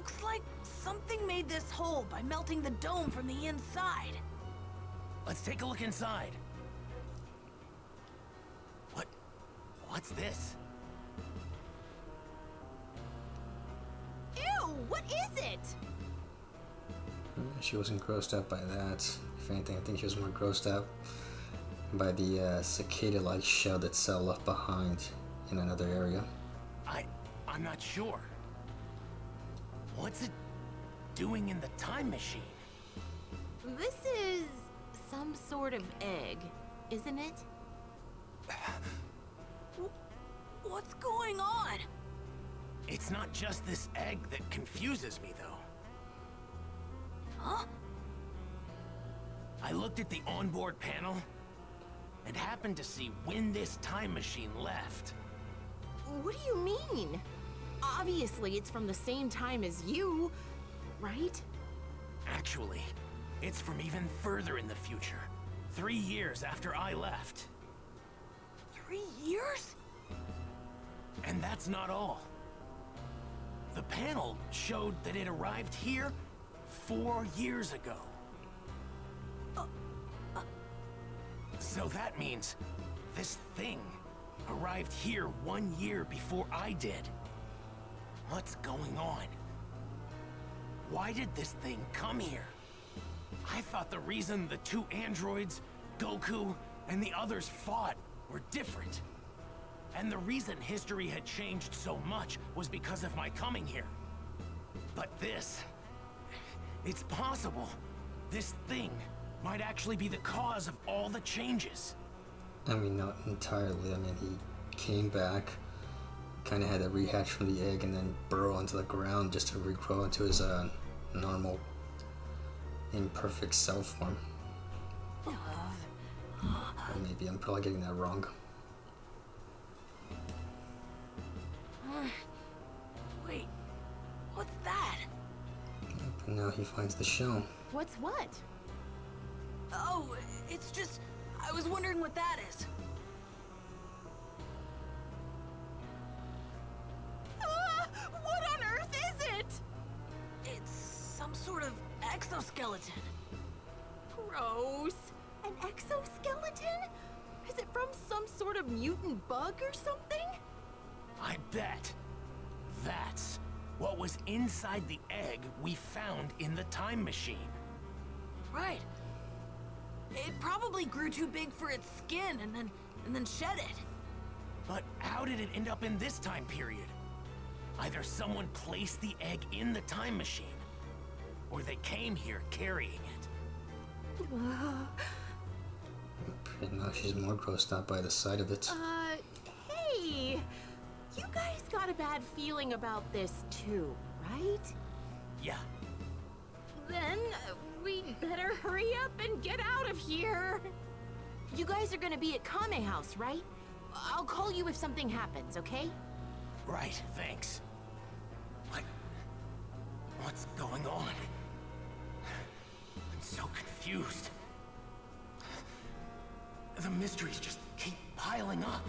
Looks like something made this hole by melting the dome from the inside. Let's take a look inside. What's this? Ew, what is it? She wasn't grossed out by that. If anything, I think she was more grossed out by the cicada-like shell that Cell left behind in another area. I'm not sure. What's it doing in the time machine? This is some sort of egg, isn't it? What's going on? It's not just this egg that confuses me, though. Huh? I looked at the onboard panel and happened to see when this time machine left. What do you mean? Obviously, it's from the same time as you, right? Actually, it's from even further in the future. 3 years after I left. 3 years? And that's not all. The panel showed that it arrived here 4 years ago. So that means this thing arrived here 1 year before I did. What's going on? Why did this thing come here? I thought the reason the 2 androids, Goku, and the others fought were different. And the reason history had changed so much was because of my coming here. But this... it's possible. This thing might actually be the cause of all the changes. I mean, not entirely. I mean, he came back, kind of had to rehatch from the egg and then burrow into the ground just to regrow into his normal, imperfect cell form. Or maybe I'm probably getting that wrong. Wait, what's that? And now he finds the shell. What's what? Oh, it's just... I was wondering what that is. What on earth is it? It's some sort of exoskeleton. Gross. An exoskeleton? Is it from some sort of mutant bug or something? I bet. That's what was inside the egg we found in the time machine. Right. It probably grew too big for its skin and then shed it. But how did it end up in this time period? Either someone placed the egg in the time machine, or they came here carrying it. And now she's more grossed out by the sight of it. Hey! You guys got a bad feeling about this too, right? Yeah. Then we'd better hurry up and get out of here. You guys are gonna be at Kame House, right? I'll call you if something happens, okay? Right, thanks. What's going on? I'm so confused. The mysteries just keep piling up.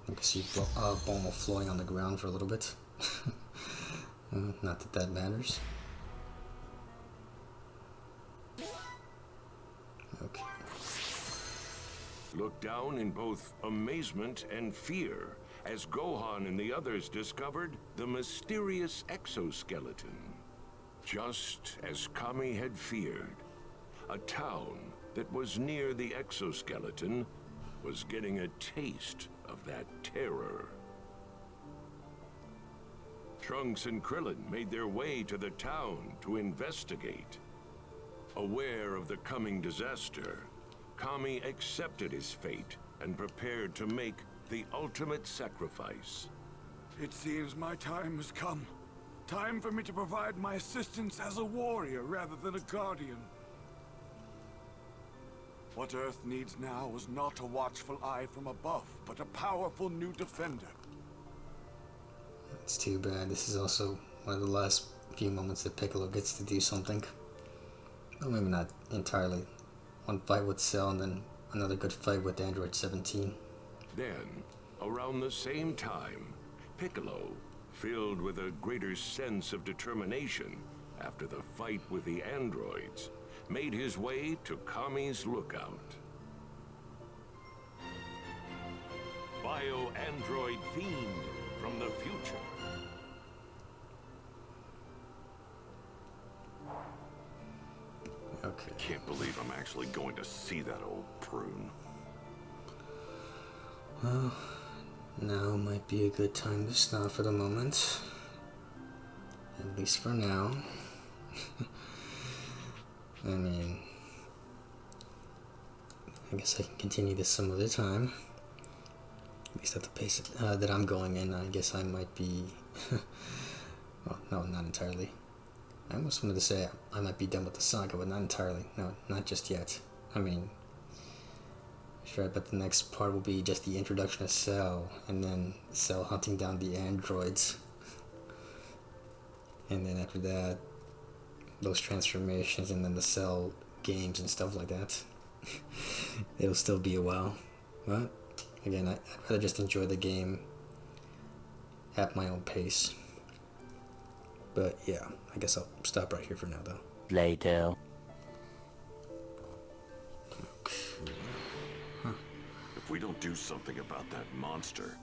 You can see Bulma floating on the ground for a little bit. Not that that matters. Okay. Looked down in both amazement and fear as Gohan and the others discovered the mysterious exoskeleton. Just as Kami had feared, a town that was near the exoskeleton was getting a taste of that terror. Trunks and Krillin made their way to the town to investigate. Aware of the coming disaster, Kami accepted his fate and prepared to make the ultimate sacrifice. It seems my time has come. Time for me to provide my assistance as a warrior rather than a guardian. What Earth needs now is not a watchful eye from above, but a powerful new defender. It's too bad. This is also one of the last few moments that Piccolo gets to do something. Well, maybe not entirely. One fight with Cell and then another good fight with Android 17. Then, around the same time, Piccolo, filled with a greater sense of determination after the fight with the androids, made his way to Kami's lookout. Bio-android fiend from the future. Okay. Can't believe I'm actually going to see that old prune. Well, now might be a good time to stop for the moment. At least for now. I mean, I guess I can continue this some other time. At least at the pace that I'm going in, I guess I might be... well, no, not entirely. I almost wanted to say I might be done with the saga, but not entirely. No, not just yet. I mean, sure, but the next part will be just the introduction of Cell, and then Cell hunting down the androids. And then after that, those transformations, and then the Cell games and stuff like that. It'll still be a while. But, again, I'd rather just enjoy the game at my own pace. But yeah, I guess I'll stop right here for now, though. Later. If we don't do something about that monster,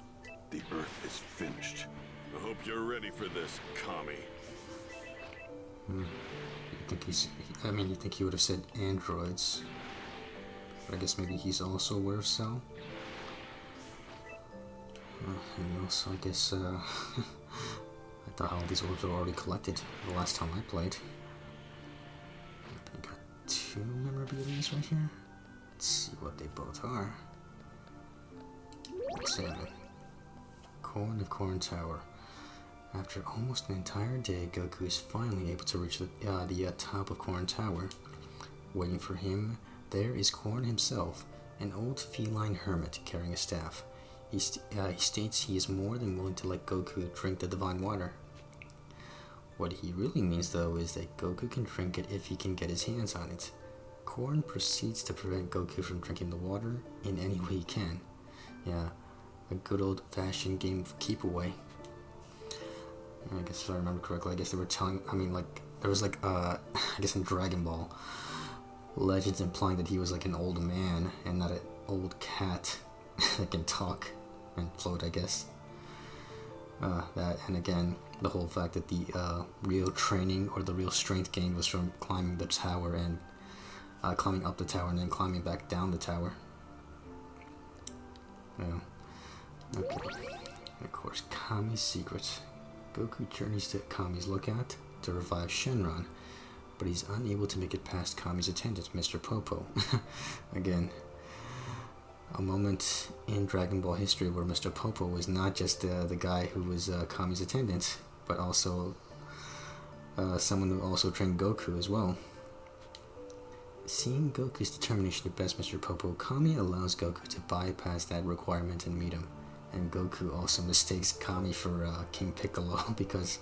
the Earth is finished. I hope you're ready for this, Kami. You think you think he would have said androids. But I guess maybe he's also aware of Cell. And also, I guess, I thought all these orbs were already collected the last time I played. I got 2 memorabilias right here. Let's see what they both are. Examine. Corn of Corn Tower. After almost an entire day, Goku is finally able to reach the top of Corn Tower. Waiting for him, there is Corn himself, an old feline hermit carrying a staff. He states he is more than willing to let Goku drink the divine water. What he really means, though, is that Goku can drink it if he can get his hands on it. Corn proceeds to prevent Goku from drinking the water in any way he can. Yeah, a good old-fashioned game of keep away. I guess if I remember correctly, I guess they were telling, there was I guess in Dragon Ball, legends implying that he was like an old man and not an old cat that can talk and float, I guess. That, and again, the whole fact that the real training or the real strength gained was from climbing the tower and climbing up the tower and then climbing back down the tower. Yeah. Okay. Of course, Kami's secret. Goku journeys to Kami's lookout to revive Shenron, but he's unable to make it past Kami's attendant, Mr. Popo. Again, a moment in Dragon Ball history where Mr. Popo was not just the guy who was Kami's attendant, but also someone who also trained Goku as well. Seeing Goku's determination to best Mr. Popo, Kami allows Goku to bypass that requirement and meet him. And Goku also mistakes Kami for King Piccolo because,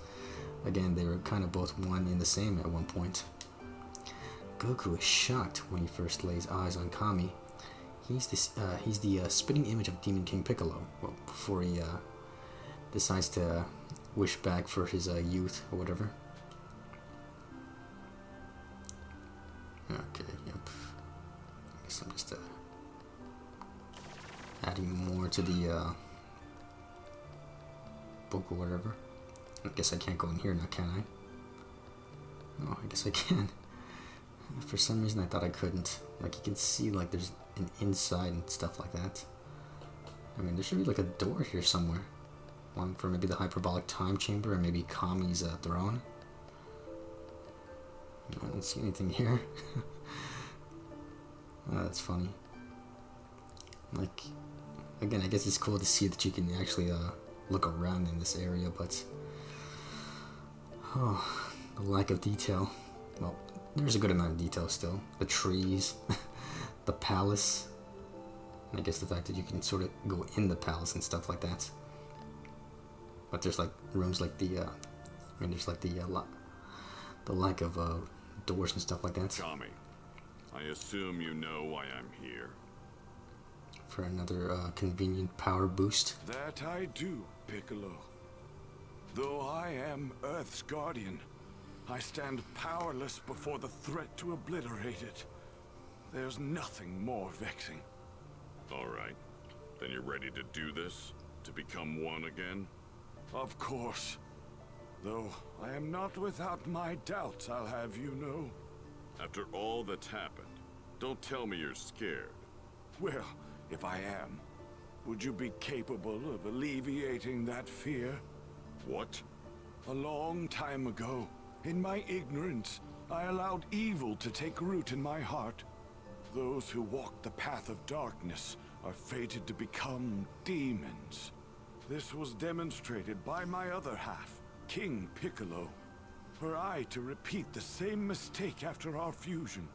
again, they were kind of both one and the same at one point. Goku is shocked when he first lays eyes on Kami. He's the spitting image of Demon King Piccolo. Well, before he decides to wish back for his youth or whatever. Okay, yep. I guess I'm just adding more to the book or whatever. I guess I can't go in here now, can I? Oh, I guess I can. For some reason I thought I couldn't. Like, you can see, like, there's an inside and stuff like that. I mean, there should be, like, a door here somewhere. One for maybe the hyperbolic time chamber and maybe Kami's throne. I don't see anything here. Oh, that's funny. Like, again, I guess it's cool to see that you can actually look around in this area, but oh, the lack of detail. Well, there's a good amount of detail still. The trees, the palace, and I guess the fact that you can sort of go in the palace and stuff like that. But there's like rooms like there's like the lack of doors and stuff like that. Kami, I assume you know why I'm here. For another convenient power boost. That I do, Piccolo. Though I am Earth's guardian, I stand powerless before the threat to obliterate it. There's nothing more vexing. All right. Then you're ready to do this? To become one again? Of course. Though I am not without my doubts, I'll have you know. After all that's happened, don't tell me you're scared. Well, if I am, would you be capable of alleviating that fear? What? A long time ago, in my ignorance, I allowed evil to take root in my heart. Those who walk the path of darkness are fated to become demons. This was demonstrated by my other half, King Piccolo. Were I to repeat the same mistake after our fusion,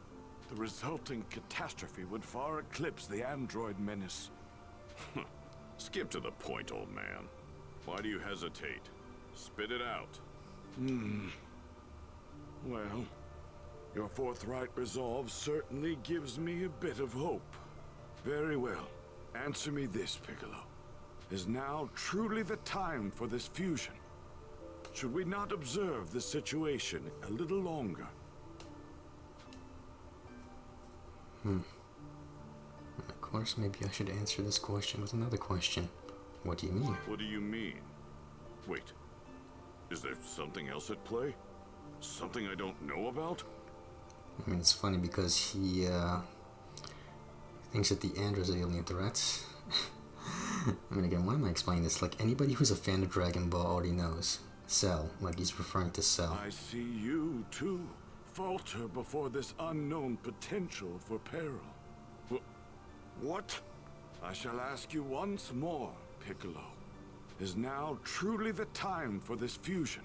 the resulting catastrophe would far eclipse the android menace. Skip to the point, old man. Why do you hesitate? Spit it out. Well, your forthright resolve certainly gives me a bit of hope. Very well. Answer me this, Piccolo. Is now truly the time for this fusion? Should we not observe the situation a little longer? Of course, maybe I should answer this question with another question. What do you mean? What do you mean? Wait. Is there something else at play? Something I don't know about? I mean, it's funny because he thinks that the androids are alien threats. I mean, again, why am I explaining this? Like, anybody who's a fan of Dragon Ball already knows. Cell, like he's referring to Cell. I see you, too, falter before this unknown potential for peril. What? I shall ask you once more, Piccolo. Is now truly the time for this fusion?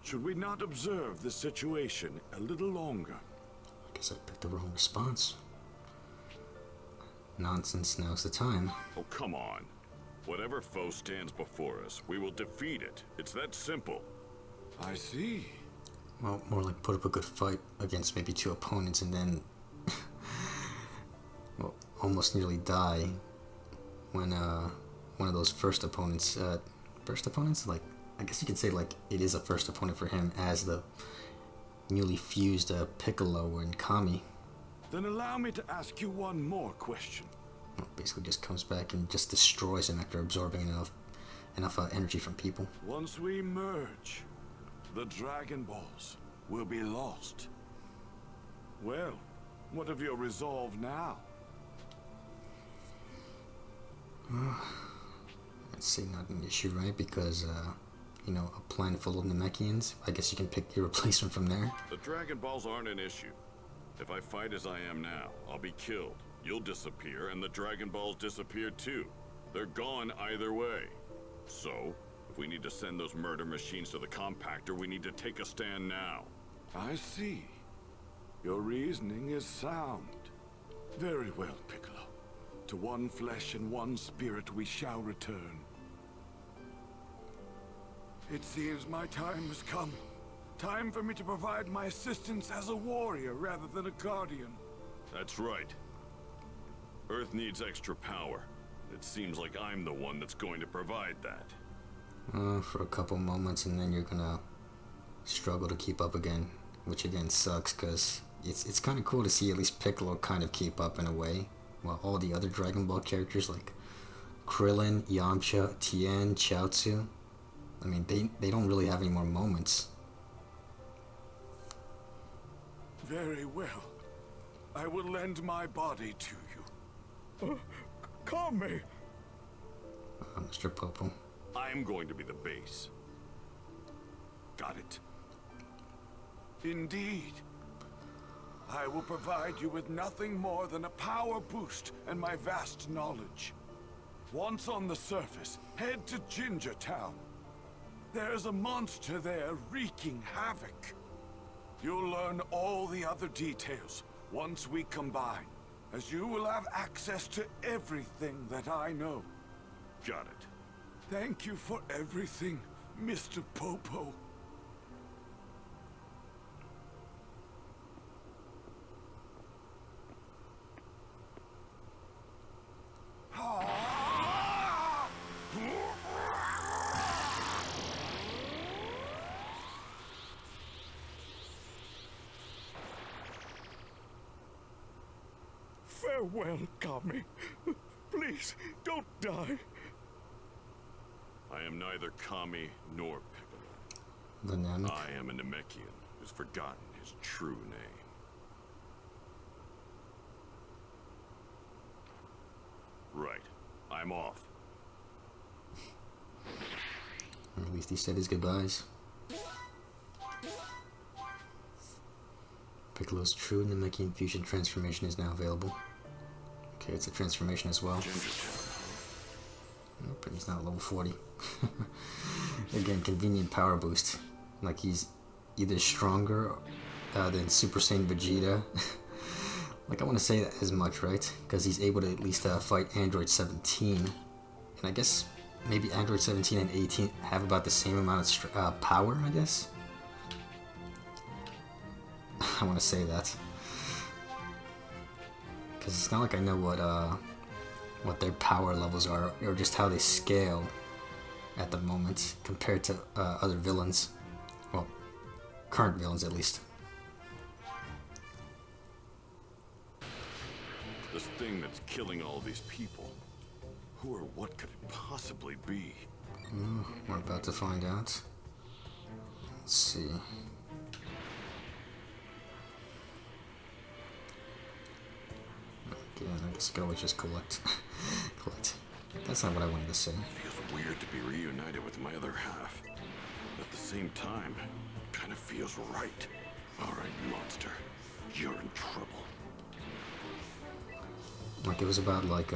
Should we not observe the situation a little longer? I guess I picked the wrong response. Nonsense, now's the time. Oh, come on. Whatever foe stands before us, we will defeat it. It's that simple. I see. Well, more like put up a good fight against maybe two opponents and then well, almost nearly die when one of those first opponents, like, I guess you could say like it is a first opponent for him as the newly fused Piccolo and Kami. Then allow me to ask you one more question. Well, basically just comes back and just destroys him after absorbing enough energy from people. Once we merge, the Dragon Balls will be lost. Well, what of your resolve now? I'd say not an issue, right? Because, you know, a planet full of Namekians, I guess you can pick your replacement from there. The Dragon Balls aren't an issue. If I fight as I am now, I'll be killed. You'll disappear, and the Dragon Balls disappear too. They're gone either way. So, if we need to send those murder machines to the compactor, we need to take a stand now. I see. Your reasoning is sound. Very well, Piccolo. To one flesh and one spirit we shall return. It seems my time has come. Time for me to provide my assistance as a warrior rather than a guardian. That's right. Earth needs extra power. It seems like I'm the one that's going to provide that. For a couple moments, and then you're gonna struggle to keep up again, which again sucks, because it's kind of cool to see at least Piccolo kind of keep up in a way, while all the other Dragon Ball characters like Krillin, Yamcha, Tien, Chaozu, I mean, they don't really have any more moments. Very well. I will lend my body to you. Kami! Mr. Popo. I'm going to be the base. Got it? Indeed. I will provide you with nothing more than a power boost and my vast knowledge. Once on the surface, head to Ginger Town. There's a monster there wreaking havoc. You'll learn all the other details once we combine, as you will have access to everything that I know. Got it. Thank you for everything, Mr. Popo. Farewell, Kami. Please, don't die. I am neither Kami nor Piccolo. Dynamic. I am a Namekian who's forgotten his true name. Right. I'm off. Or at least he said his goodbyes. Piccolo's true Namekian fusion transformation is now available. Okay, it's a transformation as well. Nope, and he's not level 40. Again, convenient power boost. Like he's either stronger than Super Saiyan Vegeta. Like I want to say that as much, right? Because he's able to at least fight Android 17. And I guess maybe Android 17 and 18 have about the same amount of power, I guess? I want to say that. Because it's not like I know what their power levels are, or just how they scale at the moment compared to other villains. Well, current villains at least. This thing that's killing all these people. Who or what could it possibly be? We're about to find out. Let's see. Okay, I guess I could always just collect. Collect. That's not what I wanted to say. It feels weird to be reunited with my other half. At the same time, it kind of feels right. Alright, monster. You're in trouble. Like it was about like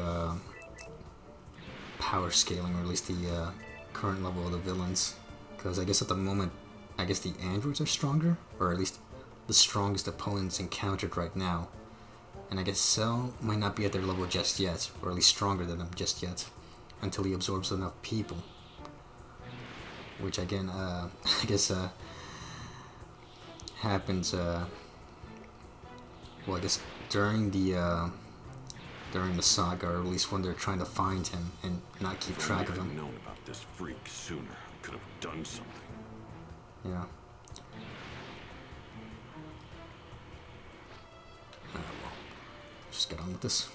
power scaling, or at least the current level of the villains. Because I guess at the moment, I guess the androids are stronger, or at least the strongest opponents encountered right now. And I guess Cell might not be at their level just yet, or at least stronger than them just yet, until he absorbs enough people. Which again, I guess happens. Well, I guess during the saga, or at least when they're trying to find him and not keep track of him. If I had known about this freak sooner, I could have done something. Yeah. Well, just get on with this.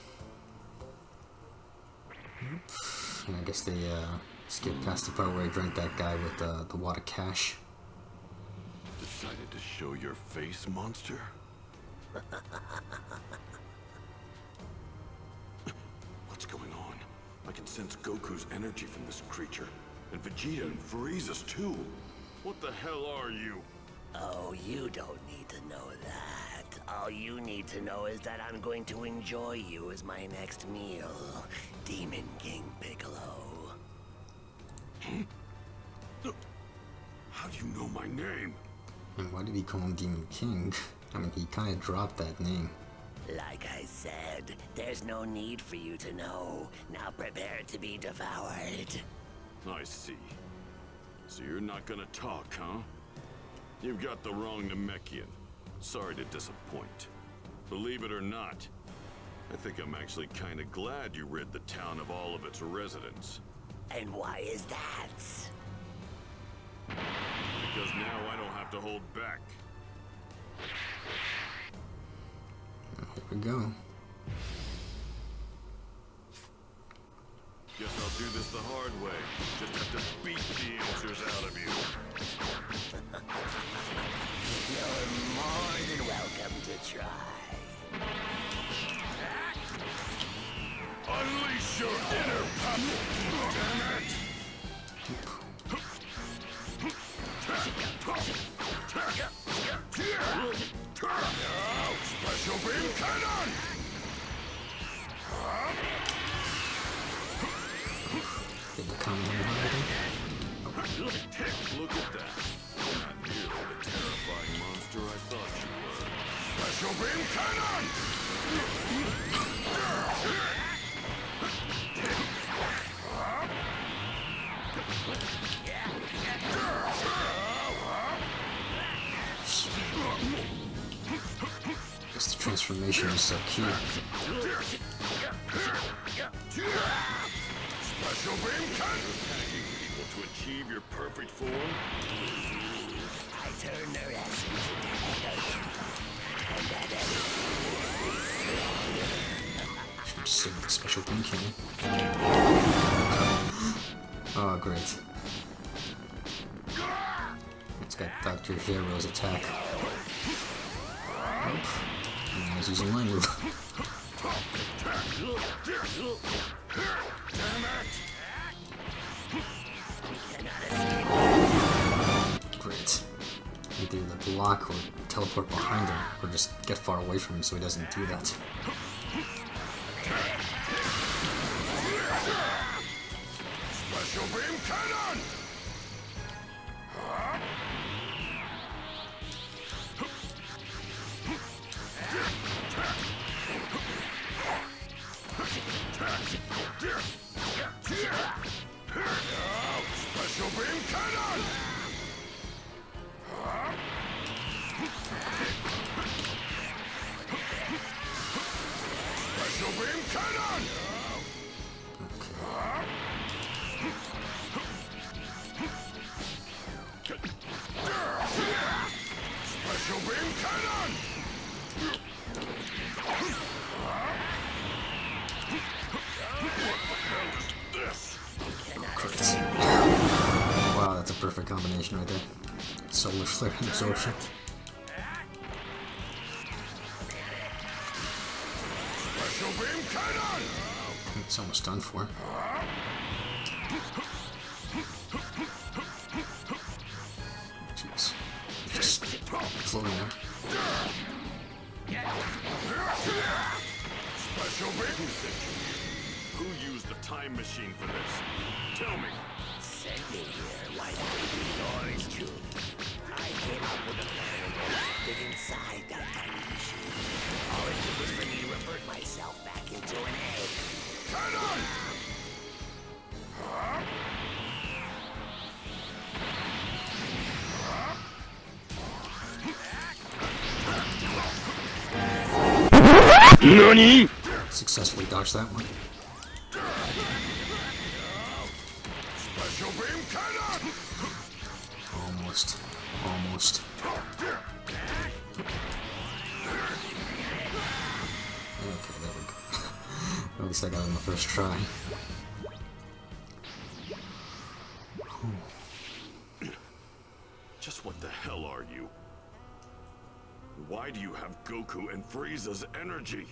And I guess they skipped past the part where I drank that guy with the wad of cash. Decided to show your face, monster? What's going on? I can sense Goku's energy from this creature. And Vegeta and Frieza's too. What the hell are you? Oh, you don't need to know that. All you need to know is that I'm going to enjoy you as my next meal. Demon King Piccolo. How do you know my name? And why did he call him Demon King? I mean, he kind of dropped that name. Like I said, there's no need for you to know. Now prepare to be devoured. I see. So you're not gonna talk, huh? You've got the wrong Namekian. Sorry to disappoint. Believe it or not, I think I'm actually kinda glad you rid the town of all of its residents. And why is that? Because now I don't have to hold back. Here we go. Guess I'll do this the hard way. Just have to beat the answers out of you. You're more than welcome to try. Unleash your inner power! Damn it! Special beam cannon! Get the comment on behind him. Look at that. Not nearly the terrifying monster I thought you were. Special beam cannon! This transformation is so key. Special beam cannon! Tagging people to achieve your perfect form? I turn their essence into energy. And that energy is stronger. boosted with a special beam cannon. Oh, great. It's got Dr. Zero's attack. Nope. And now he's using my move. Great. Either the block or teleport behind him, or just get far away from him so he doesn't do that. Special beam cannon! Special beam cannon! Special beam cannon! Special beam cannon! Wow, that's a perfect combination right there. Solar flare and absorption. Special beam cannon! It's almost done for. Jeez. Just floating there. Special beam! Who used the time machine for this? Tell me. Send me here, why don't it be yours, truly? I came up with a plan that fit inside that tiny machine. All it did was for me to revert myself back into an egg. Cannon! NANI?! Successfully dodged that one. Special beam cannon! Almost. Almost. Okay, there we go. At least I got it on the first try. Just what the hell are you? Why do you have Goku and Frieza's energy?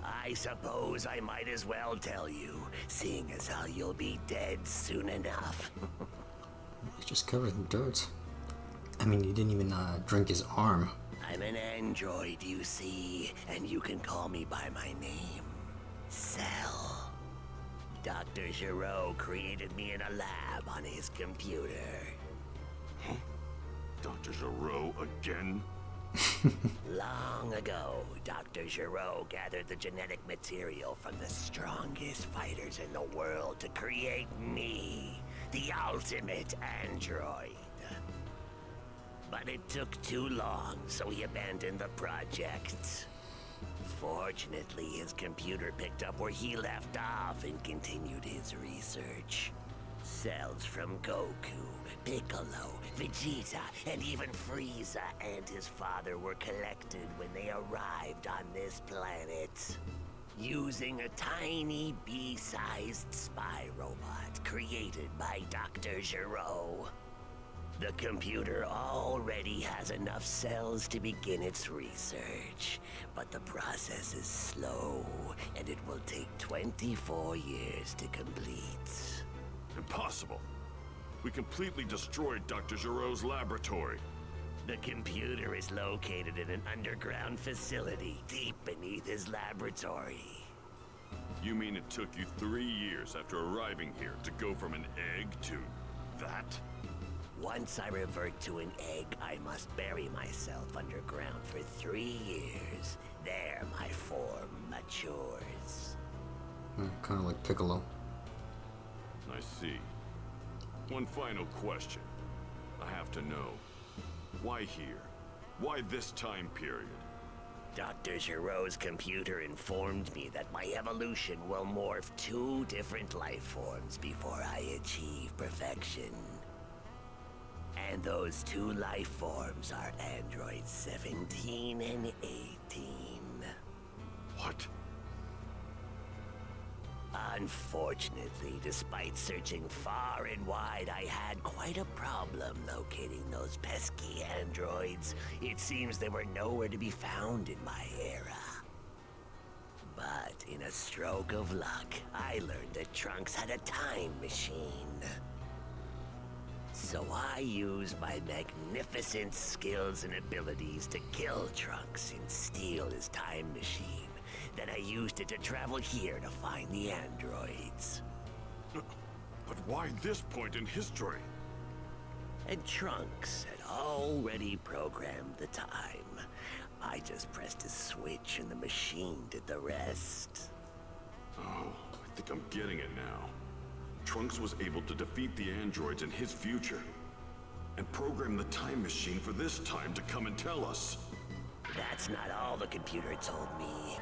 I suppose I might as well tell you, seeing as how you'll be dead soon enough. He's just covered in dirt. I mean, he didn't even drink his arm. I'm an android, you see, and you can call me by my name. Cell. Dr. Giro created me in a lab on his computer. Dr. Giro again? Long ago, Dr. Giro gathered the genetic material from the strongest fighters in the world to create me, the ultimate android. But it took too long, so he abandoned the project. Fortunately, his computer picked up where he left off and continued his research. Cells from Goku, Piccolo, Vegeta, and even Frieza and his father were collected when they arrived on this planet. Using a tiny bee-sized spy robot created by Dr. Giro. The computer already has enough cells to begin its research, but the process is slow, and it will take 24 years to complete. Impossible. We completely destroyed Dr. Giro's laboratory. The computer is located in an underground facility deep beneath his laboratory. You mean it took you 3 years after arriving here to go from an egg to that? Once I revert to an egg, I must bury myself underground for 3 years. There, my form matures. Kind of like Piccolo. I see. One final question. I have to know. Why here? Why this time period? Dr. Giro's computer informed me that my evolution will morph 2 different life forms before I achieve perfection. And those 2 life forms are androids 17 and 18. What? Unfortunately, despite searching far and wide, I had quite a problem locating those pesky androids. It seems they were nowhere to be found in my era. But in a stroke of luck, I learned that Trunks had a time machine. So I used my magnificent skills and abilities to kill Trunks and steal his time machine. Then I used it to travel here to find the androids. But why this point in history? And Trunks had already programmed the time. I just pressed a switch and the machine did the rest. Oh, I think I'm getting it now. Trunks was able to defeat the androids in his future and program the time machine for this time to come and tell us. That's not all the computer told me.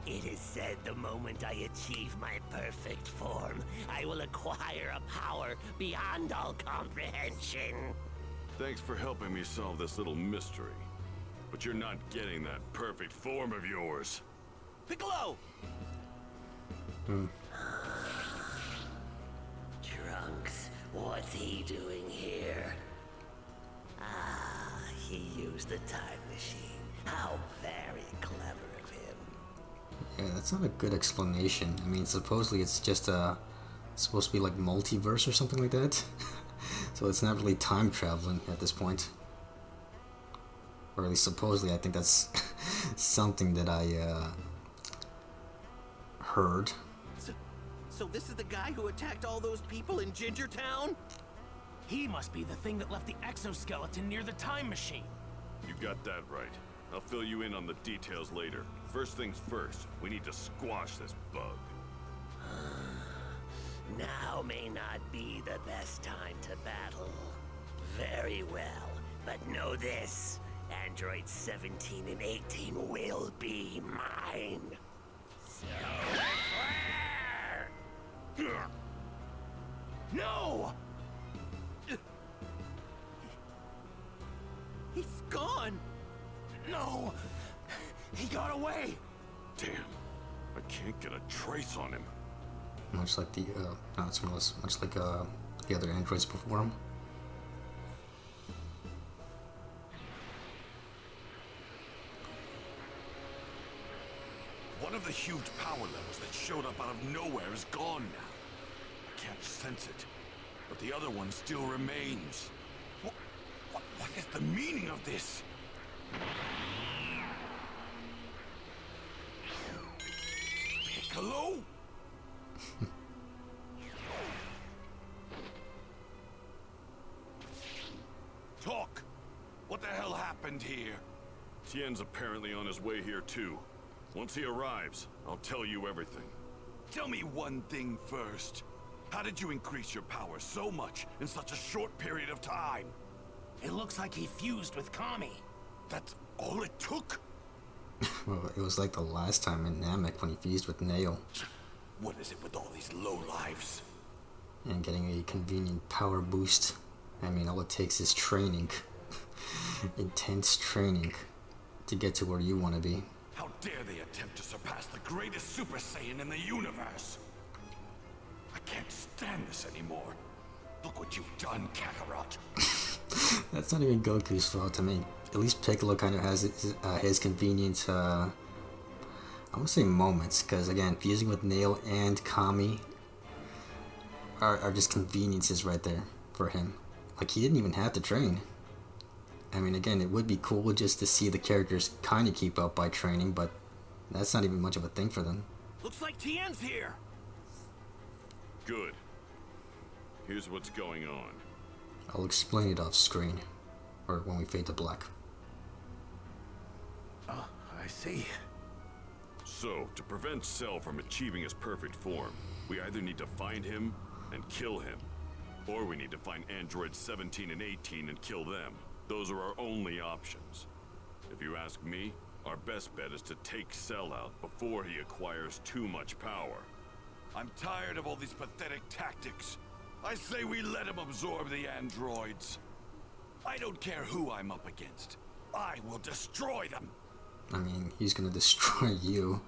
It is said the moment I achieve my perfect form, I will acquire a power beyond all comprehension. Thanks for helping me solve this little mystery. But you're not getting that perfect form of yours. Piccolo! Trunks, what's he doing here? Ah, he used the time machine. How very clever of him. Yeah, that's not a good explanation. I mean, supposedly it's just supposed to be like multiverse or something like that. So it's not really time traveling at this point. Or at least supposedly, I think that's something that I heard. So this is the guy who attacked all those people in Ginger Town? He must be the thing that left the exoskeleton near the time machine. You got that right. I'll fill you in on the details later. First things first, we need to squash this bug. Now may not be the best time to battle. Very well, but know this. Androids 17 and 18 will be mine. So No! He's gone! No! He got away! Damn, I can't get a trace on him. Much like the, no, it's more or less much like the other androids before him. One of the huge power levels that showed up out of nowhere is gone now. I can't sense it, but the other one still remains. What is the meaning of this? Piccolo? Talk! What the hell happened here? Tien's apparently on his way here too. Once he arrives, I'll tell you everything. Tell me one thing first. How did you increase your power so much in such a short period of time? It looks like he fused with Kami. That's all it took? Well, it was like the last time in Namek when he fused with Nail. What is it with all these lowlives? And getting a convenient power boost. I mean, all it takes is training. Intense training to get to where you want to be. How dare they attempt to surpass the greatest Super Saiyan in the universe? I can't stand this anymore. Look what you've done, Kakarot. That's not even Goku's fault. I mean, at least Piccolo kind of has his convenient, I won't say moments, because again, fusing with Nail and Kami are just conveniences right there for him. Like, he didn't even have to train. I mean, again, it would be cool just to see the characters kind of keep up by training, but that's not even much of a thing for them. Looks like Tien's here. Good. Here's what's going on. I'll explain it off screen, or when we fade to black. I see. So, to prevent Cell from achieving his perfect form, we either need to find him and kill him, or we need to find androids 17 and 18 and kill them. Those are our only options. If you ask me, our best bet is to take Cell out before he acquires too much power. I'm tired of all these pathetic tactics. I say we let him absorb the androids. I don't care who I'm up against. I will destroy them. I mean, he's gonna destroy you.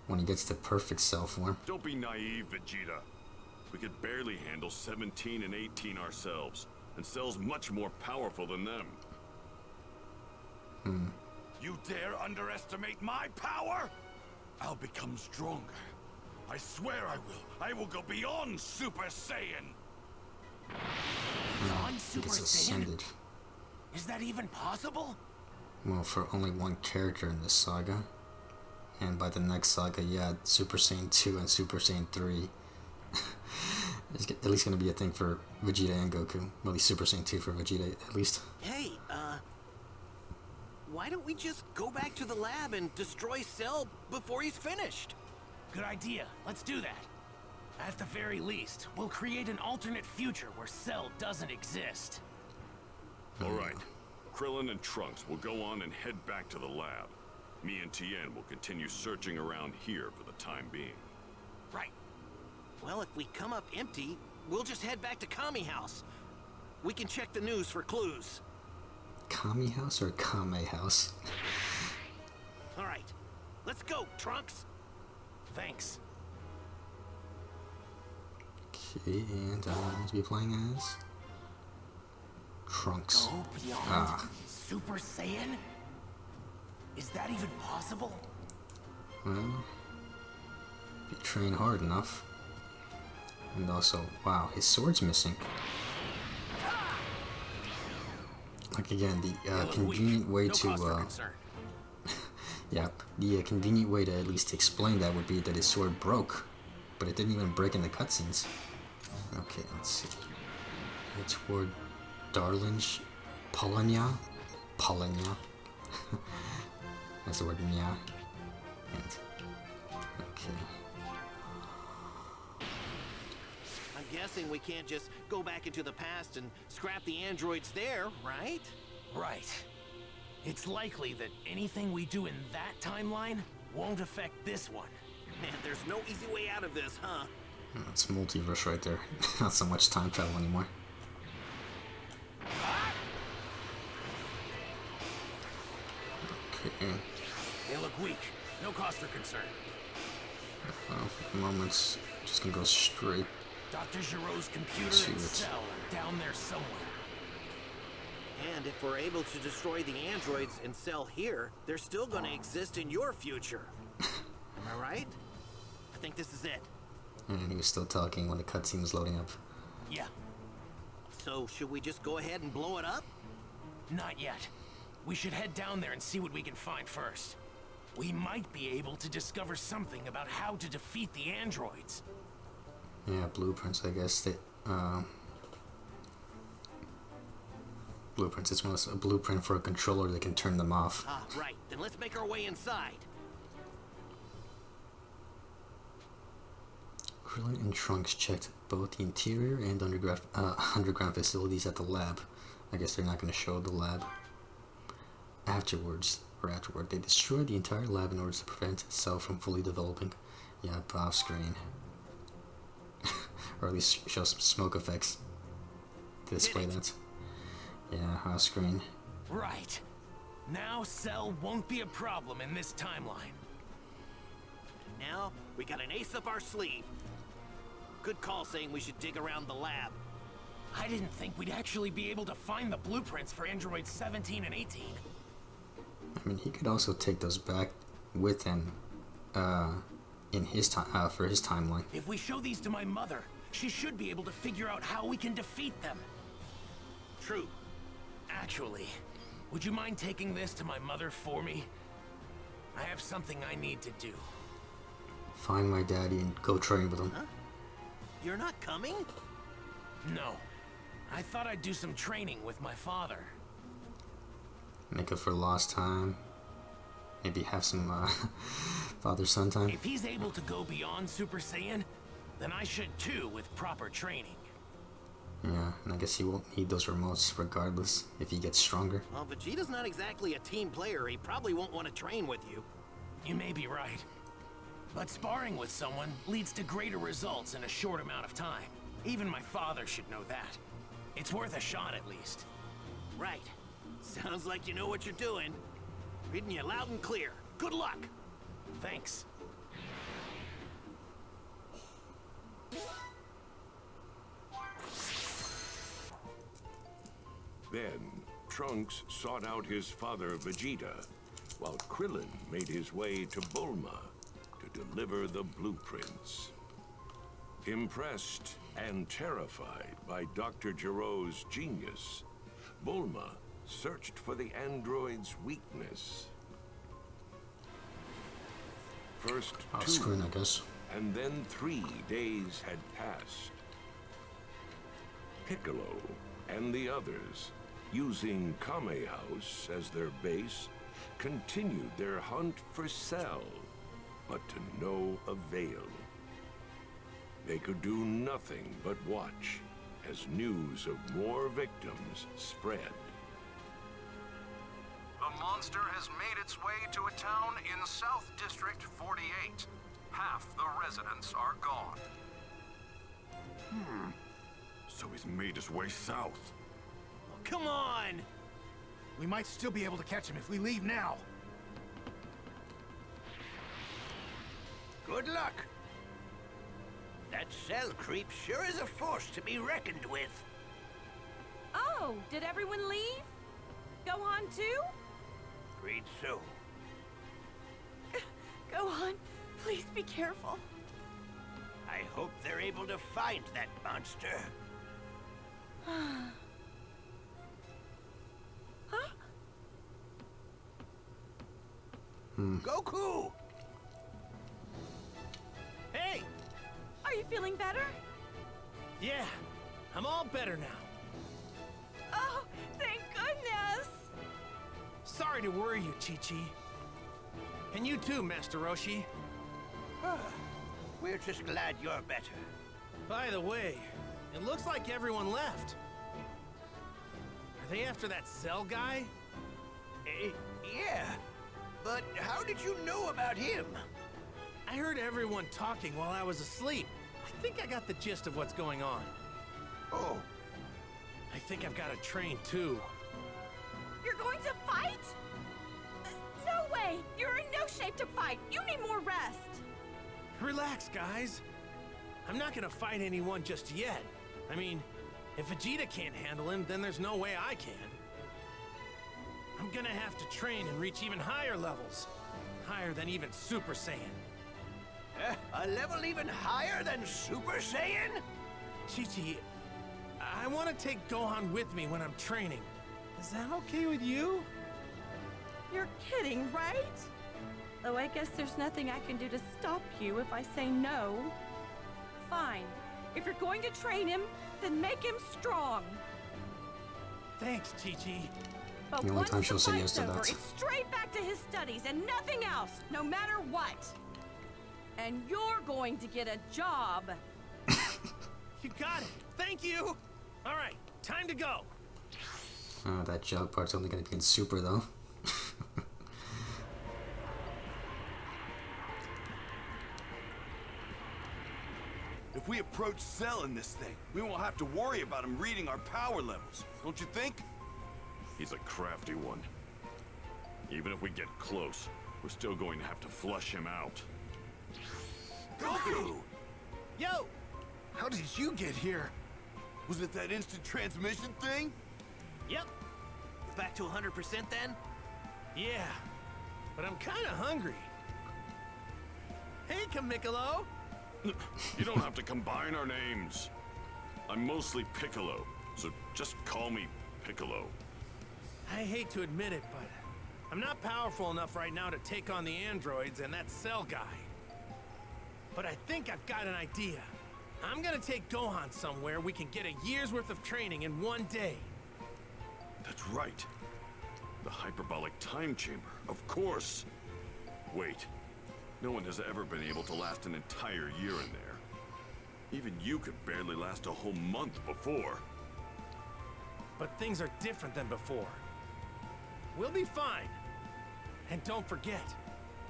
when he gets to perfect cell form. Don't be naive, Vegeta. We could barely handle 17 and 18 ourselves, and Cell's much more powerful than them. You dare underestimate my power? I'll become stronger. I swear I will. I will go beyond Super Saiyan. Beyond He Super gets Saiyan? ascended. Is that even possible? Well, for only one character in this saga. And by the next saga, yeah, Super Saiyan 2 and Super Saiyan 3. It's at least going to be a thing for Vegeta and Goku. Well, at least Super Saiyan 2 for Vegeta, at least. Hey, why don't we just go back to the lab and destroy Cell before he's finished? Good idea. Let's do that. At the very least, we'll create an alternate future where Cell doesn't exist. Alright. Krillin and Trunks will go on and head back to the lab. Me and Tien will continue searching around here for the time being. Right. Well, if we come up empty, we'll just head back to Kami House. We can check the news for clues. Kami House or Kame House? Alright. Let's go, Trunks! Thanks. Okay, and I'm going to be playing as Trunks. Go beyond Ah. Super Saiyan? Is that even possible? Well, if you train hard enough. And also, wow, his sword's missing. Like again, the convenient way No to, cause for concern. yeah, the convenient way to at least explain that would be that his sword broke, but it didn't even break in the cutscenes. Okay, let's see. It's toward Darlinge, Polanya. That's the word Nya. And, okay. I'm guessing we can't just go back into the past and scrap the androids there, right? Right. It's likely that anything we do in that timeline won't affect this one. Man, there's no easy way out of this, huh? It's multiverse right there. Not so much time travel anymore. Okay. They look weak. No cause for concern. Well, for the moment, just gonna go straight. Dr. Giroux's computer To and it. Cell are down there somewhere. And if we're able to destroy the androids and Cell here, they're still gonna exist in your future. Am I right? I think this is it. And he was still talking when the cutscene was loading up. Yeah, So, should we just go ahead and blow it up? not yet. We should head down there and see what we can find first. We might be able to discover something about how to defeat the androids. Yeah, blueprints, I guess. Blueprints. It's one of a blueprint for a controller that can turn them off. Ah, right. Then let's make our way inside. Krillin and Trunks checked both the interior and underground facilities at the lab. I guess they're not going to show the lab. Afterward, they destroyed the entire lab in order to prevent Cell from fully developing. Yeah, off screen. Or at least show some smoke effects to display that. Yeah, off screen. Right. Now Cell won't be a problem in this timeline. Now, we got an ace up our sleeve. Good call saying we should dig around the lab. I didn't think we'd actually be able to find the blueprints for androids 17 and 18. I mean, he could also take those back with him, in his time, for his timeline. If we show these to my mother, she should be able to figure out how we can defeat them. True. Actually, would you mind taking this to my mother for me? I have something I need to do. Find my daddy and go train with him. Huh? You're not coming? No. I thought I'd do some training with my father. Make up for lost time. Maybe have some father-son time. If he's able to go beyond Super Saiyan, then I should too with proper training. Yeah, and I guess he won't need those remotes regardless if he gets stronger. Well, Vegeta's not exactly a team player. He probably won't want to train with you. You may be right. But sparring with someone leads to greater results in a short amount of time. Even my father should know that. It's worth a shot at least. Right. Sounds like you know what you're doing. Reading you loud and clear. Good luck. Thanks. Then, Trunks sought out his father Vegeta, while Krillin made his way to Bulma to deliver the blueprints. Impressed and terrified by Dr. Gero's genius, Bulma searched for the android's weakness. First Off 2, screen, I guess. and then 3 days had passed. Piccolo and the others, using Kame House as their base, continued their hunt for Cell, but to no avail. They could do nothing but watch as news of more victims spread. The monster has made its way to a town in South District 48. Half the residents are gone. So he's made his way south. Come on! We might still be able to catch him if we leave now. Good luck. That Cell creep sure is a force to be reckoned with. Oh, did everyone leave? Gohan too? Agreed so. Gohan, please be careful. I hope they're able to find that monster. Huh? Goku! Hey! Are you feeling better? Yeah, I'm all better now. Oh, thank goodness! Sorry to worry you, Chi-Chi. And you too, Master Roshi. We're just glad you're better. By the way, it looks like everyone left. Are they after that Cell guy? Yeah. But how did you know about him? I heard everyone talking while I was asleep. I think I got the gist of what's going on. Oh, I think I've got to train too. You're going to fight? No way! You're in no shape to fight! You need more rest! Relax, guys. I'm not gonna fight anyone just yet. I mean, if Vegeta can't handle him, then there's no way I can. I'm gonna have to train and reach even higher levels. Higher than even Super Saiyan. a level even higher than Super Saiyan? Chi-Chi, I want to take Gohan with me when I'm training. Is that okay with you? You're kidding, right? Though I guess there's nothing I can do to stop you if I say no. Fine. If you're going to train him, then make him strong. Thanks, Chi-Chi. But The only once time the she'll say yes fight's to over, that. it's straight back to his studies and nothing else, no matter what. And you're going to get a job. You got it. Thank you. All right, time to go. That job part's only gonna be in Super though. If we approach Cell in this thing, we won't have to worry about him reading our power levels. Don't you think? He's a crafty one. Even if we get close, we're still going to have to flush him out. Goku! Yo! How did you get here? Was it that instant transmission thing? Yep. Back to 100% then? Yeah, but I'm kind of hungry. Hey, Kamikolo! You don't have to combine our names. I'm mostly Piccolo, so just call me Piccolo. I hate to admit it, but I'm not powerful enough right now to take on the androids and that Cell guy. But I think I've got an idea. I'm gonna take Gohan somewhere we can get a year's worth of training in one day. That's right. The hyperbolic time chamber, of course. Wait, no one has ever been able to last an entire year in there. Even you could barely last a whole month before. But things are different than before. We'll be fine. And don't forget,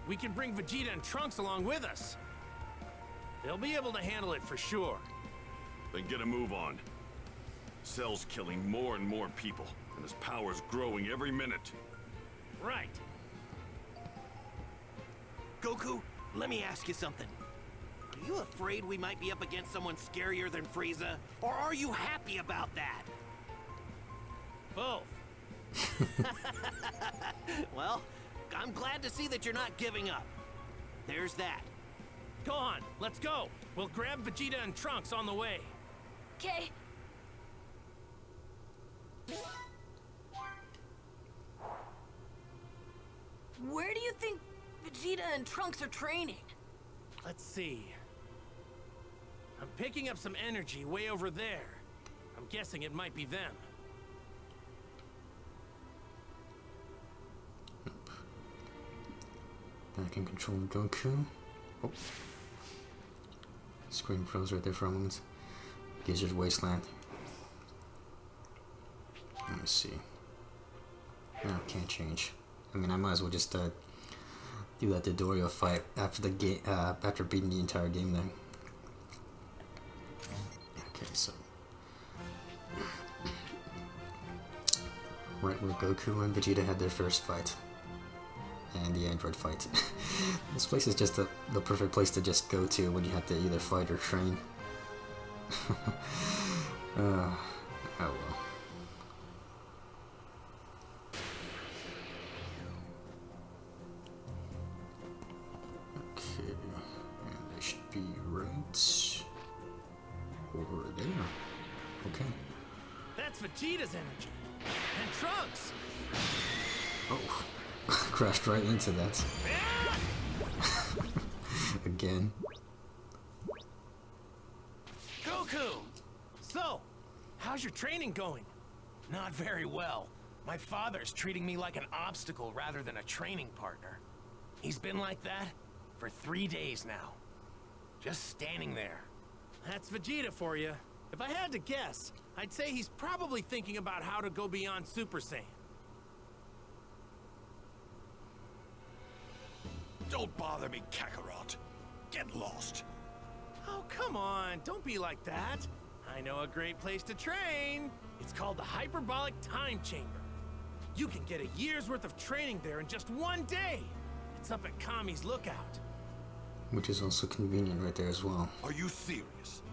we can bring Vegeta and Trunks along with us. They'll be able to handle it for sure. Then get a move on. Cell's killing more and more people, and his power's growing every minute. Right. Goku, let me ask you something. Are you afraid we might be up against someone scarier than Frieza? Or are you happy about that? Both. Well, I'm glad to see that you're not giving up. There's that. Go on, let's go. We'll grab Vegeta and Trunks on the way. Okay. Where do you think Vegeta and Trunks are training? Let's see. I'm picking up some energy way over there. I'm guessing it might be them. Back in control of Goku. Oh. Screen froze right there for a moment. Gizzard Wasteland. Let me see. No, can't change. I mean, I might as well just do that Dodorio fight after the game, after beating the entire game then. Okay, so right where Goku and Vegeta had their first fight. And the android fight. This place is just the perfect place to just go to when you have to either fight or train. Oh well. Okay, and they should be right over there. Okay. That's Vegeta's energy. And Trunks! Oh. Crashed right into that. Again. Goku! So, how's your training going? Not very well. My father's treating me like an obstacle rather than a training partner. He's been like that for 3 days now. Just standing there. That's Vegeta for you. If I had to guess, I'd say he's probably thinking about how to go beyond Super Saiyan. Don't bother me, Kakarot. Get lost. Oh, come on. Don't be like that. I know a great place to train. It's called the Hyperbolic Time Chamber. You can get a year's worth of training there in just 1 day. It's up at Kami's Lookout. Which is also convenient right there as well. Are you serious?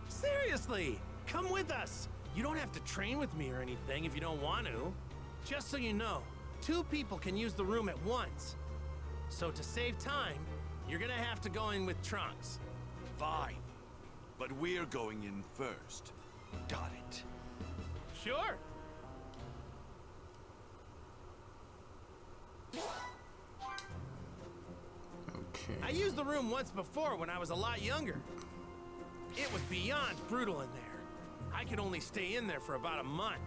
Seriously, come with us. You don't have to train with me or anything if you don't want to. Just so you know, 2 people can use the room at once. So to save time, you're gonna have to go in with Trunks. Fine. But we're going in first. Got it. Sure. Okay. I used the room once before when I was a lot younger. It was beyond brutal in there. I could only stay in there for about a month.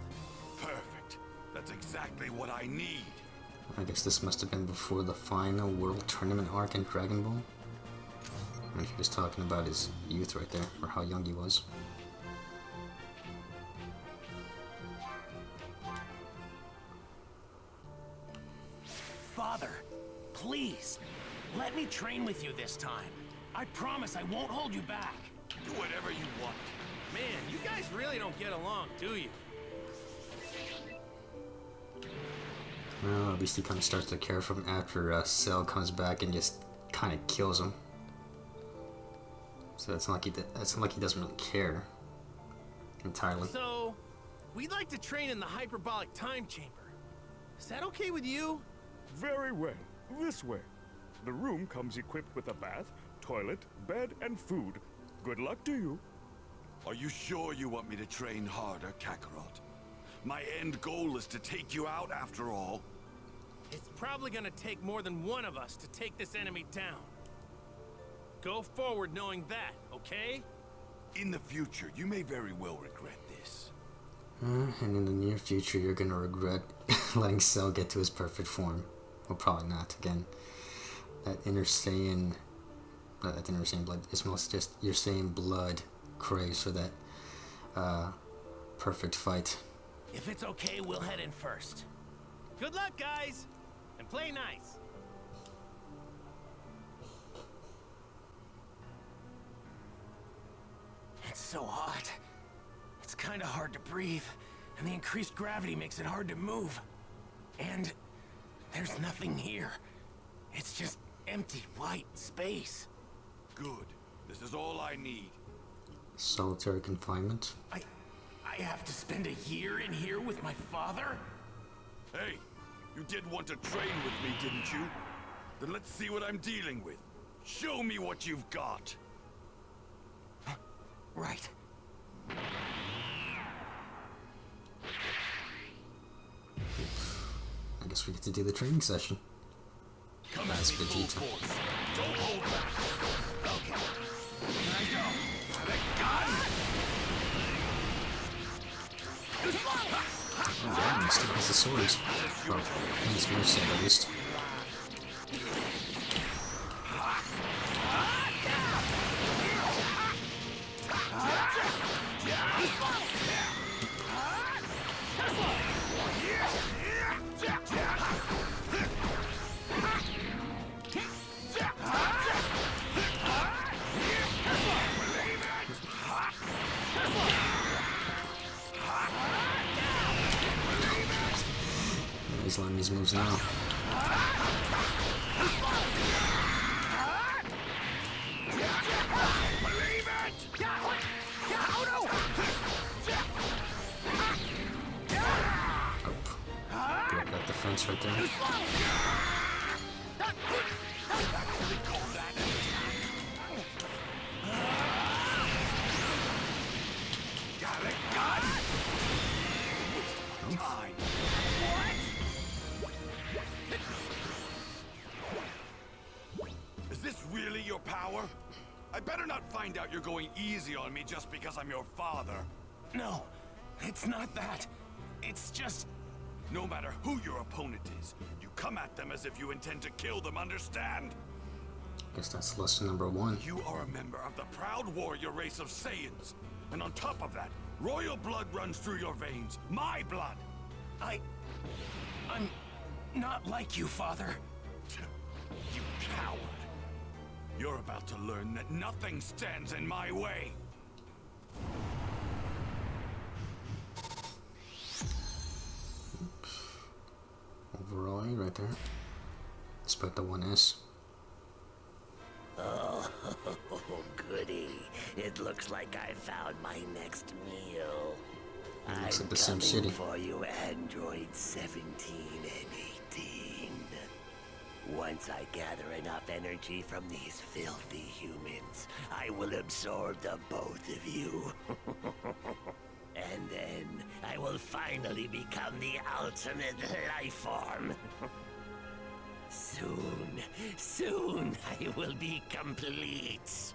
Perfect. That's exactly what I need. I guess this must have been before the final World Tournament arc in Dragon Ball. And he was talking about his youth right there, or how young he was. Father, please, let me train with you this time. I promise I won't hold you back. Do whatever you want. Man, you guys really don't get along, do you? Well, at least he kind of starts to care for him after Cell comes back and just kind of kills him. So it's not like he doesn't really care entirely. So, we'd like to train in the Hyperbolic Time Chamber. Is that okay with you? Very well. This way. The room comes equipped with a bath, toilet, bed, and food. Good luck to you. Are you sure you want me to train harder, Kakarot? My end goal is to take you out after all. It's probably gonna take more than one of us to take this enemy down. Go forward knowing that, okay? In the future, you may very well regret this. And in the near future, you're gonna regret letting Cell get to his perfect form. Well, probably not. Again, that inner Saiyan, not that inner Saiyan blood. It's mostly just your Saiyan blood craves for that perfect fight. If it's okay, we'll head in first. Good luck, guys! And play nice! It's so hot. It's kind of hard to breathe, and the increased gravity makes it hard to move. And there's nothing here. It's just empty, white space. Good. This is all I need. Solitary confinement. I have to spend a year in here with my father? Hey, you did want to train with me, didn't you? Then let's see what I'm dealing with. Show me what you've got. Right. I guess we get to do the training session. That's Vegeta. Don't hold back. Okay. Here I go. Oh, yeah, he still has the swords. Well, in his moveset at least. He's learning these moves now. Broke that defense right there. Is this really your power? I better not find out you're going easy on me just because I'm your father. No, it's not that. It's just... No matter who your opponent is, you come at them as if you intend to kill them, understand? Guess that's lesson number 1. You are a member of the proud warrior race of Saiyans. And on top of that, royal blood runs through your veins. My blood! I'm not like you, Father. You coward! You're about to learn that nothing stands in my way. Overall A right there. Despite the 1S. Oh, goody. It looks like I found my next meal. Looks I'm like the Sim coming City. for you, Android 17 and 18. Once I gather enough energy from these filthy humans, I will absorb the both of you. And then I will finally become the ultimate life form. Soon I will be complete.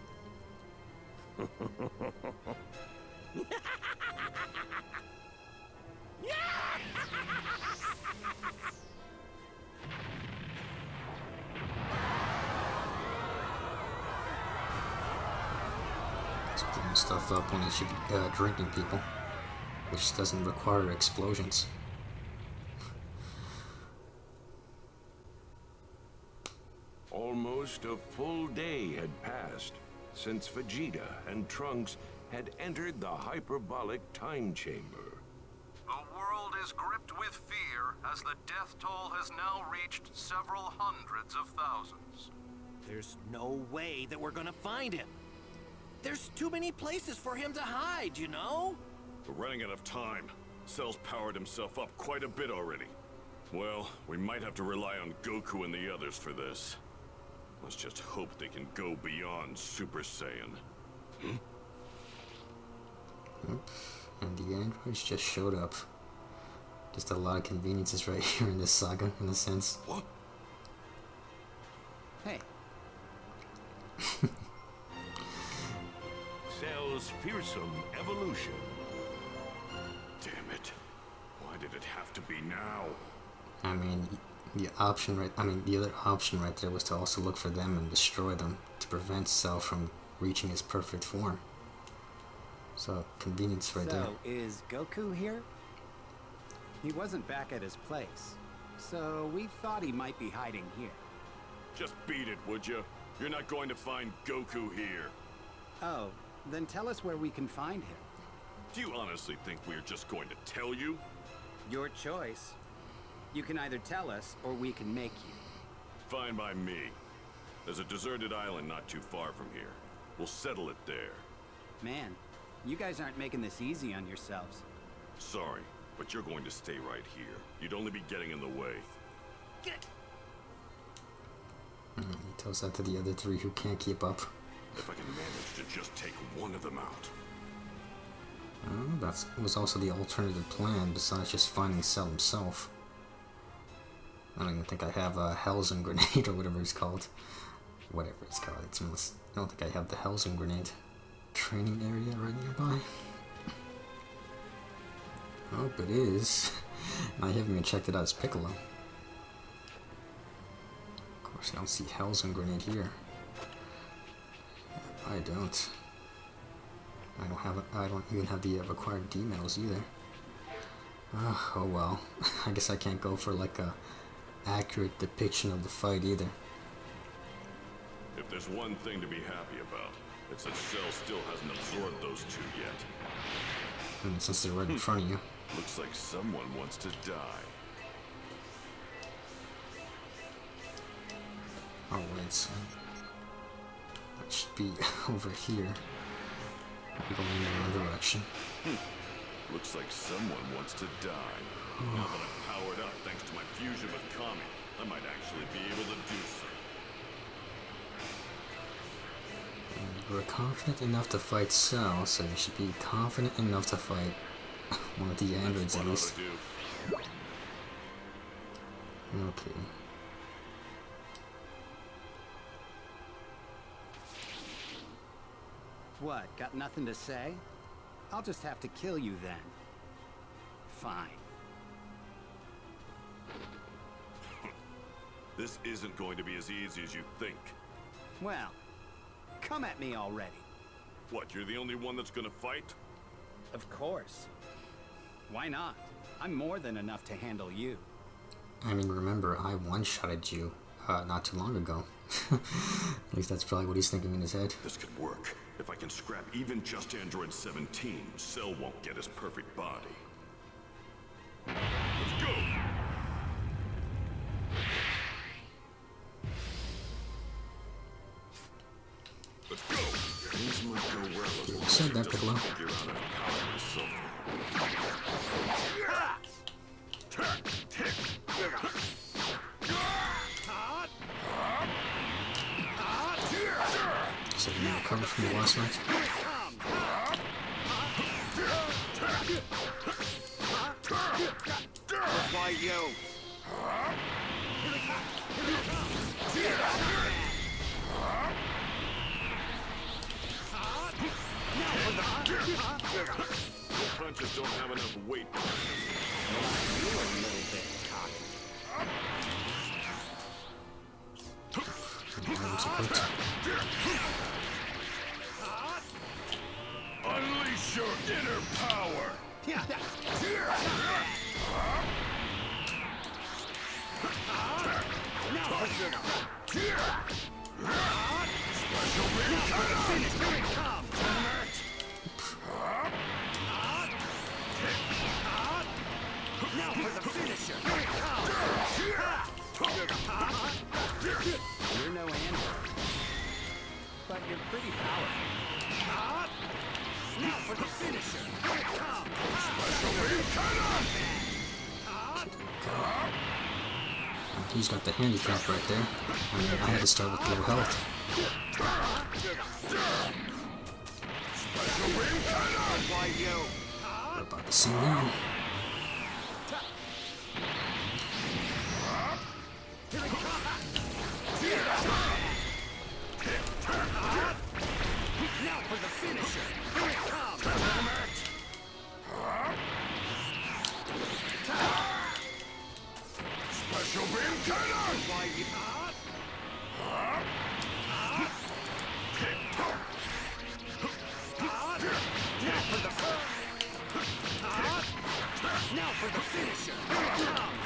He's blowing stuff up when he should be drinking people, which doesn't require explosions. Almost a full day had passed since Vegeta and Trunks had entered the hyperbolic time chamber. The world is gripped with fear as the death toll has now reached several hundreds of thousands. There's no way that we're gonna find him. There's too many places for him to hide, you know? We're running out of time. Cell's powered himself up quite a bit already. Well, we might have to rely on Goku and the others for this. Let's just hope they can go beyond Super Saiyan. And the androids just showed up. Just a lot of conveniences right here in this saga, in a sense. What? Hey. Cell's fearsome evolution. Damn it. Why did it have to be now? I mean, the other option right there was to also look for them and destroy them to prevent Cell from reaching his perfect form. So, convenience right there. So, is Goku here? He wasn't back at his place, so we thought he might be hiding here. Just beat it, would you? You're not going to find Goku here. Oh, then tell us where we can find him. Do you honestly think we're just going to tell you? Your choice. You can either tell us, or we can make you. Fine by me. There's a deserted island not too far from here. We'll settle it there. Man, you guys aren't making this easy on yourselves. Sorry, but you're going to stay right here. You'd only be getting in the way. He tells that to the other three who can't keep up. If I can manage to just take one of them out. That was also the alternative plan, besides just finding Cell himself. I don't even think I have a Hell's Grenade or whatever it's called. Whatever it's called. I don't think I have the Hell's Grenade training area right nearby. I hope it is. I haven't even checked it out as Piccolo. Of course, I don't see Hell's Grenade here. I don't. I don't even have the required D medals either. Oh well. I guess I can't go for like a accurate depiction of the fight either. If there's one thing to be happy about, it's that Cell still hasn't absorbed those two yet. And since they're right in front of you. Looks like someone wants to die. Oh wait, so that should be over here. I'm going in another direction. Looks like someone wants to die. Now that I'm powered up thanks to my fusion with Kami, I might actually be able to do so. We're confident enough to fight Cell, so you should be confident enough to fight one of the androids at least. Okay. What, got nothing to say? I'll just have to kill you then. Fine. This isn't going to be as easy as you think. Well, come at me already. What, you're the only one that's gonna fight? Of course. Why not? I'm more than enough to handle you. I mean, remember, I one-shotted you not too long ago. At least that's probably what he's thinking in his head. This could work. If I can scrap even just Android 17, Cell won't get his perfect body. Let's go! Let's go! Things might go well as long as said that, Piccolo. figure out how to power myself. So you recovered from the last match? Why you? Your punches don't have enough weight. You're a little bit cocky. Unleash your inner power! Special finish! Here it comes! Now for the finisher! Here it comes! You're no android, but you're pretty powerful. Now for the finisher! Here it comes! He's got the handicap right there. I mean, I had to start with low health. We're about to see now. Now for the finisher! Here it comes! Special beam cannon! Why you Now for the finisher! Here it comes!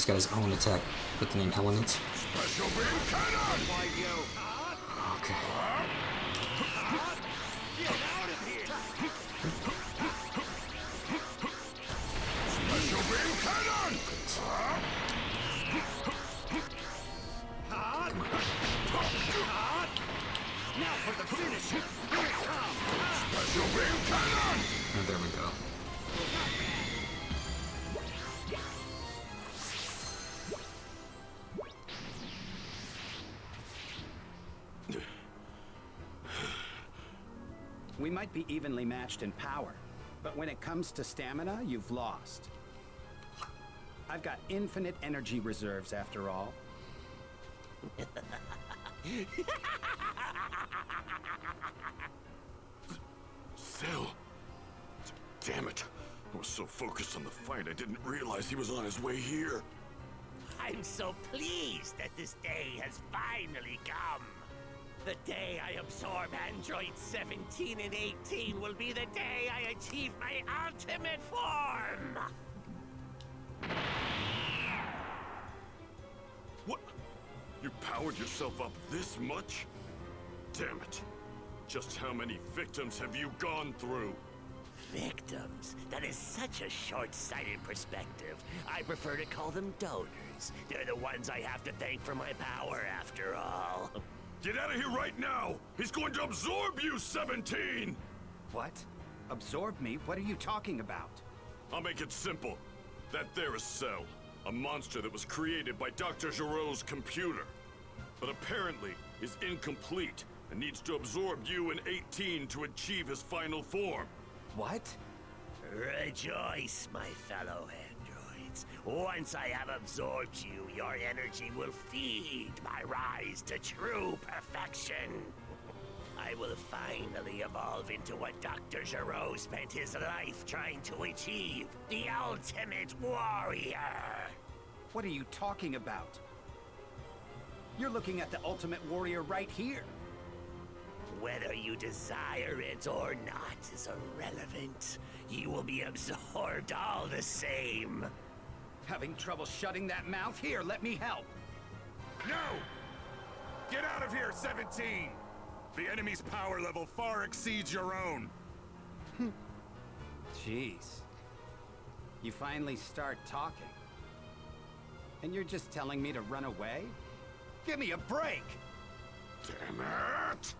got his own attack with the name Element. Special beam cannon! Why you? Okay. Get out of here! Special beam cannon! Hot! Hot! Now for the finish! Here it comes! Special beam cannon! Oh, there we go. We might be evenly matched in power, but when it comes to stamina, you've lost. I've got infinite energy reserves after all. Cell! Damn it. I was so focused on the fight, I didn't realize he was on his way here. I'm so pleased that this day has finally come. The day I absorb androids 17 and 18 will be the day I achieve my ultimate form! What? You powered yourself up this much? Damn it. Just how many victims have you gone through? Victims? That is such a short-sighted perspective. I prefer to call them donors. They're the ones I have to thank for my power, after all. Get out of here right now! He's going to absorb you, 17! What? Absorb me? What are you talking about? I'll make it simple. That there is Cell, a monster that was created by Dr. Giroux's computer, but apparently is incomplete and needs to absorb you in 18 to achieve his final form. What? Rejoice, my fellow androids. Once I have absorbed you, your energy will feed my rise to true perfection. I will finally evolve into what Dr. Giroux spent his life trying to achieve, the ultimate warrior. What are you talking about? You're looking at the ultimate warrior right here. Whether you desire it or not is irrelevant. You will be absorbed all the same. Having trouble shutting that mouth? Here, let me help. No! Get out of here, 17! The enemy's power level far exceeds your own. Jeez. You finally start talking. And you're just telling me to run away? Give me a break! Damn it!